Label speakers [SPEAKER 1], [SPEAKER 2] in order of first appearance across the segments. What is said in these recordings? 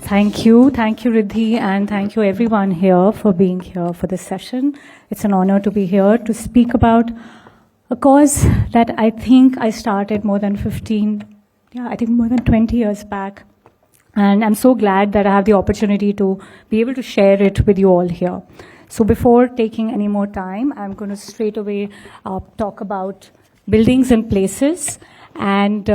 [SPEAKER 1] Thank you, Riddhi, and thank you everyone here for being here for this session. It's an honor to be here to speak about a cause that I think I started more than 20 years back. And I'm so glad that I have the opportunity to be able to share it with you all here. So before taking any more time, I'm going to straight away talk about buildings and places. And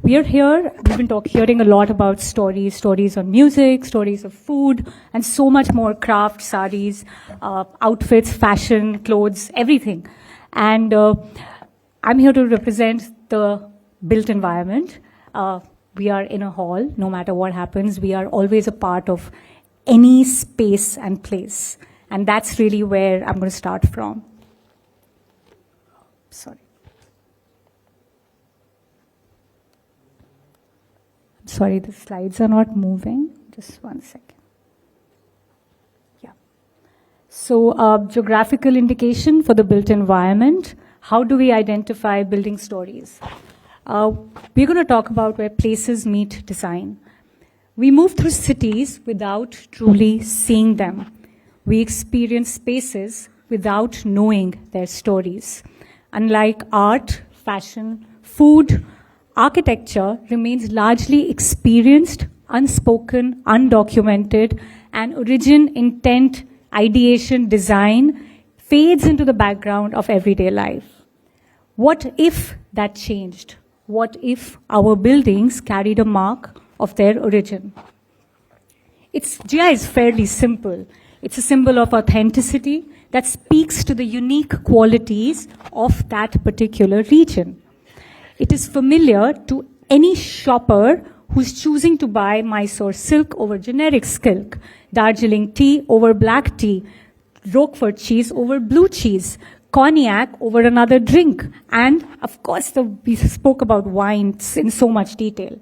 [SPEAKER 1] we're here, we've been hearing a lot about stories on music, stories of food, and so much more: craft, saris, outfits, fashion, clothes, everything. And I'm here to represent the built environment. We are in a hall. No matter what happens, we are always a part of any space and place. And that's really where I'm going to start from. Sorry. Sorry, the slides are not moving. Just one second. Yeah. So, geographical indication for the built environment. How do we identify building stories? We're going to talk about where places meet design. We move through cities without truly seeing them. We experience spaces without knowing their stories. Unlike art, fashion, food, architecture remains largely experienced, unspoken, undocumented, and origin, intent, ideation, design fades into the background of everyday life. What if that changed? What if our buildings carried a mark of their origin? GI is fairly simple. It's a symbol of authenticity that speaks to the unique qualities of that particular region. It is familiar to any shopper who's choosing to buy Mysore silk over generic silk, Darjeeling tea over black tea, Roquefort cheese over blue cheese, cognac over another drink, and of course we spoke about wines in so much detail.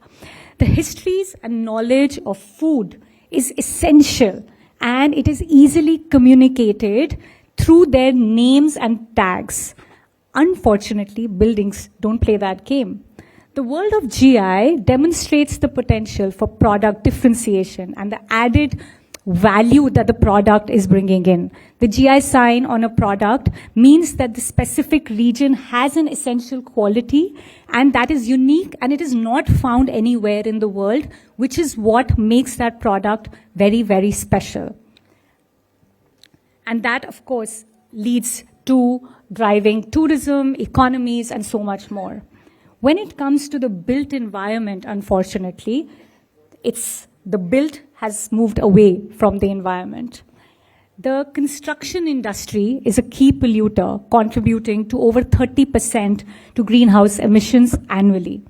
[SPEAKER 1] The histories and knowledge of food is essential, and it is easily communicated through their names and tags. Unfortunately, buildings don't play that game. The world of GI demonstrates the potential for product differentiation and the added value that the product is bringing in. The GI sign on a product means that the specific region has an essential quality, and that is unique, and it is not found anywhere in the world, which is what makes that product very, very special. And that, of course, leads to driving tourism, economies, and so much more. When it comes to the built environment, unfortunately, the built has moved away from the environment. The construction industry is a key polluter, contributing to over 30% to greenhouse emissions annually.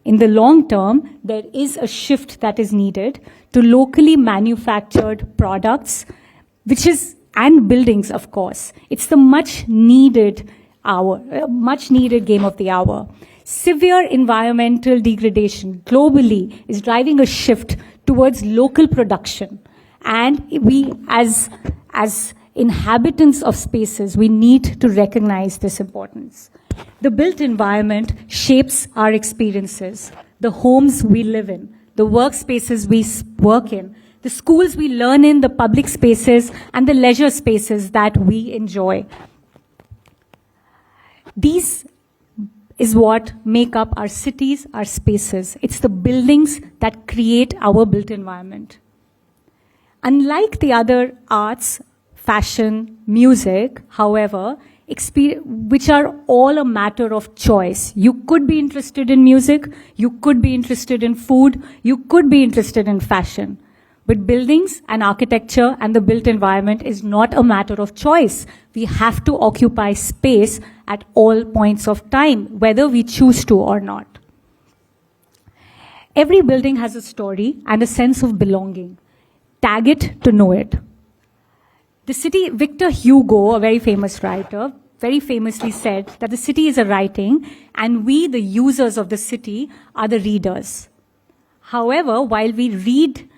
[SPEAKER 1] In the long term, there is a shift that is needed to locally manufactured products, and buildings, of course. It's the much needed game of the hour. Severe environmental degradation globally is driving a shift towards local production. And we, as inhabitants of spaces, we need to recognize this importance. The built environment shapes our experiences, the homes we live in, the workspaces we work in, the schools we learn in, the public spaces, and the leisure spaces that we enjoy. These is what make up our cities, our spaces. It's the buildings that create our built environment. Unlike the other arts, fashion, music, however, which are all a matter of choice. You could be interested in music, you could be interested in food, you could be interested in fashion. But buildings and architecture and the built environment is not a matter of choice. We have to occupy space at all points of time, whether we choose to or not. Every building has a story and a sense of belonging. Tag it to know it. Victor Hugo, a very famous writer, very famously said that the city is a writing and we, the users of the city, are the readers. However, while we read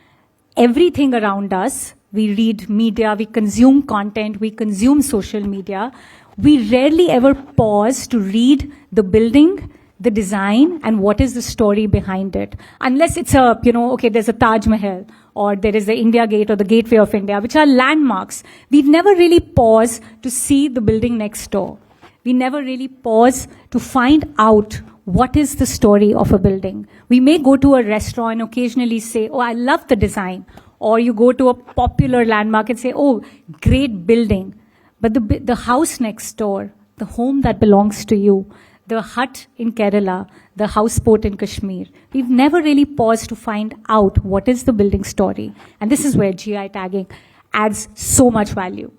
[SPEAKER 1] everything around us, we read media, we consume content, we consume social media, we rarely ever pause to read the building, the design, and what is the story behind it. Unless it's there's a Taj Mahal, or there is the India Gate or the Gateway of India, which are landmarks. We've never really paused to see the building next door. We never really pause to find out what is the story of a building. We may go to a restaurant and occasionally say, oh, I love the design. Or you go to a popular landmark and say, oh, great building. But the house next door, the home that belongs to you, the hut in Kerala, the houseboat in Kashmir, we've never really paused to find out what is the building story. And this is where GI tagging adds so much value.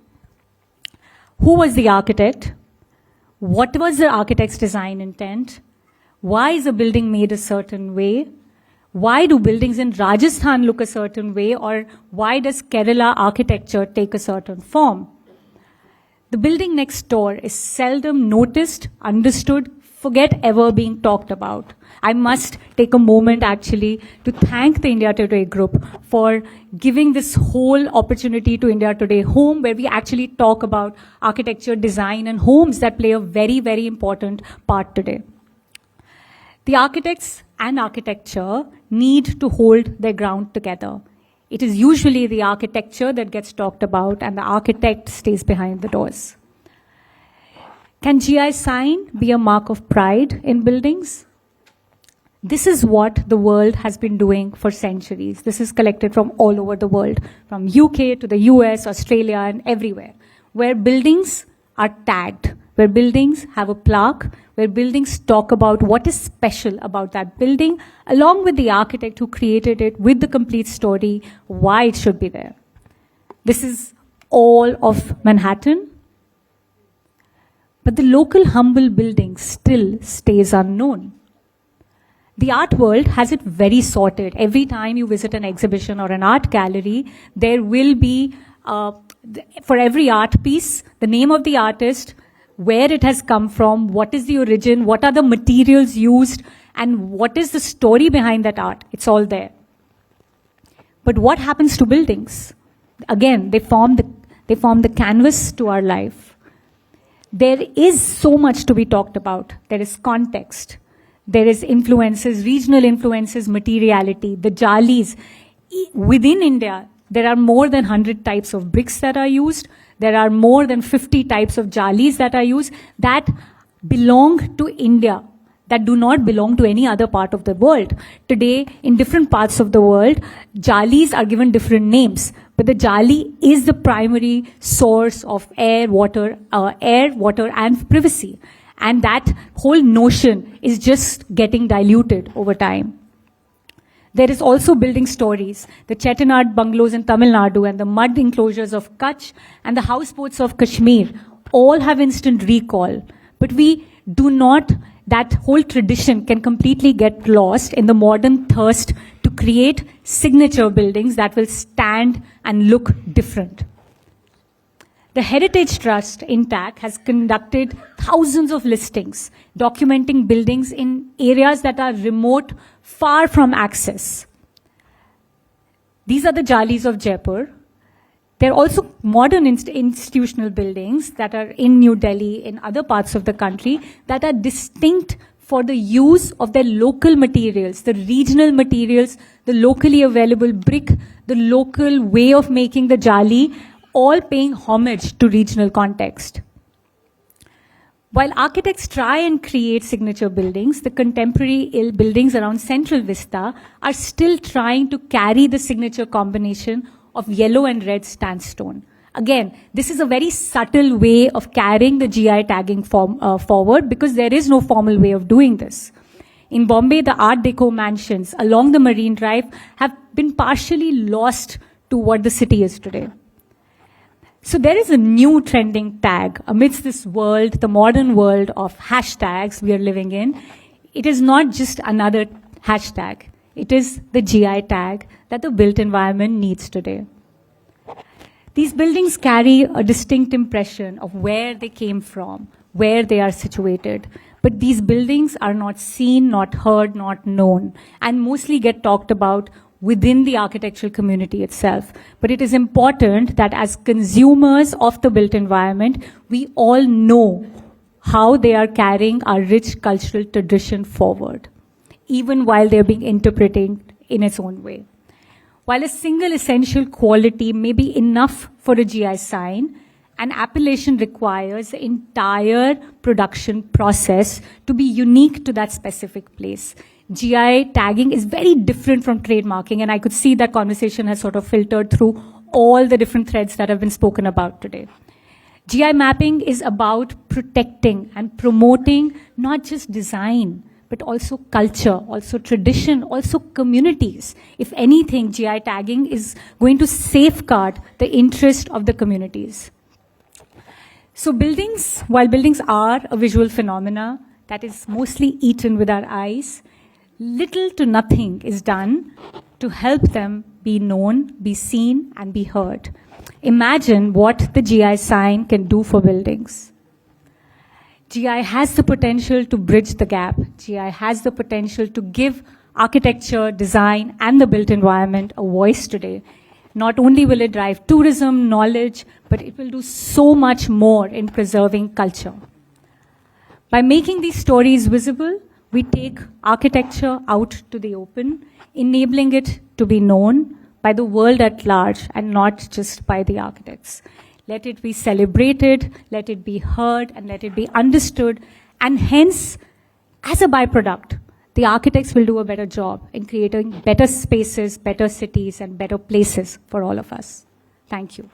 [SPEAKER 1] Who was the architect? What was the architect's design intent? Why is a building made a certain way? Why do buildings in Rajasthan look a certain way? Or why does Kerala architecture take a certain form? The building next door is seldom noticed, understood, forget ever being talked about. I must take a moment actually to thank the India Today group for giving this whole opportunity to India Today Home, where we actually talk about architecture, design, and homes that play a very, very important part today. The architects and architecture need to hold their ground together. It is usually the architecture that gets talked about and the architect stays behind the doors. Can GI sign be a mark of pride in buildings? This is what the world has been doing for centuries. This is collected from all over the world, from UK to the US, Australia, and everywhere, where buildings are tagged, where buildings have a plaque, where buildings talk about what is special about that building, along with the architect who created it, with the complete story, why it should be there. This is all of Manhattan. But the local humble building still stays unknown. The art world has it very sorted. Every time you visit an exhibition or an art gallery, there will be, for every art piece, the name of the artist, where it has come from, what is the origin, what are the materials used, and what is the story behind that art. It's all there. But what happens to buildings? Again, they form the canvas to our life. There is so much to be talked about. There is context. There is influences, regional influences, materiality, the jallis. Within India, there are more than 100 types of bricks that are used. There are more than 50 types of jallis that are used that belong to India, that do not belong to any other part of the world. Today, in different parts of the world, jallis are given different names. But the jalli is the primary source of air, water, and privacy. And that whole notion is just getting diluted over time. There is also building stories. The Chettinad bungalows in Tamil Nadu and the mud enclosures of Kutch and the houseboats of Kashmir all have instant recall. But we do not, that whole tradition can completely get lost in the modern thirst to create signature buildings that will stand and look different. The Heritage Trust in TAC has conducted thousands of listings documenting buildings in areas that are remote, far from access. These are the jallis of Jaipur. There are also modern institutional buildings that are in New Delhi, in other parts of the country, that are distinct for the use of their local materials, the regional materials, the locally available brick, the local way of making the jalli, all paying homage to regional context. While architects try and create signature buildings, the contemporary buildings around Central Vista are still trying to carry the signature combination of yellow and red sandstone. Again, this is a very subtle way of carrying the GI tagging forward because there is no formal way of doing this. In Bombay, the Art Deco mansions along the Marine Drive have been partially lost to what the city is today. So there is a new trending tag amidst this world, the modern world of hashtags we are living in. It is not just another hashtag. It is the GI tag that the built environment needs today. These buildings carry a distinct impression of where they came from, where they are situated. But these buildings are not seen, not heard, not known, and mostly get talked about within the architectural community itself. But it is important that as consumers of the built environment, we all know how they are carrying our rich cultural tradition forward, even while they're being interpreted in its own way. While a single essential quality may be enough for a GI sign, an appellation requires the entire production process to be unique to that specific place. GI tagging is very different from trademarking, and I could see that conversation has sort of filtered through all the different threads that have been spoken about today. GI mapping is about protecting and promoting not just design, but also culture, also tradition, also communities. If anything, GI tagging is going to safeguard the interest of the communities. So buildings, while buildings are a visual phenomena that is mostly eaten with our eyes, little to nothing is done to help them be known, be seen, and be heard. Imagine what the GI sign can do for buildings. GI has the potential to bridge the gap. GI has the potential to give architecture, design, and the built environment a voice today. Not only will it drive tourism, knowledge, but it will do so much more in preserving culture. By making these stories visible, we take architecture out to the open, enabling it to be known by the world at large and not just by the architects. Let it be celebrated, let it be heard, and let it be understood. And hence, as a byproduct, the architects will do a better job in creating better spaces, better cities, and better places for all of us. Thank you.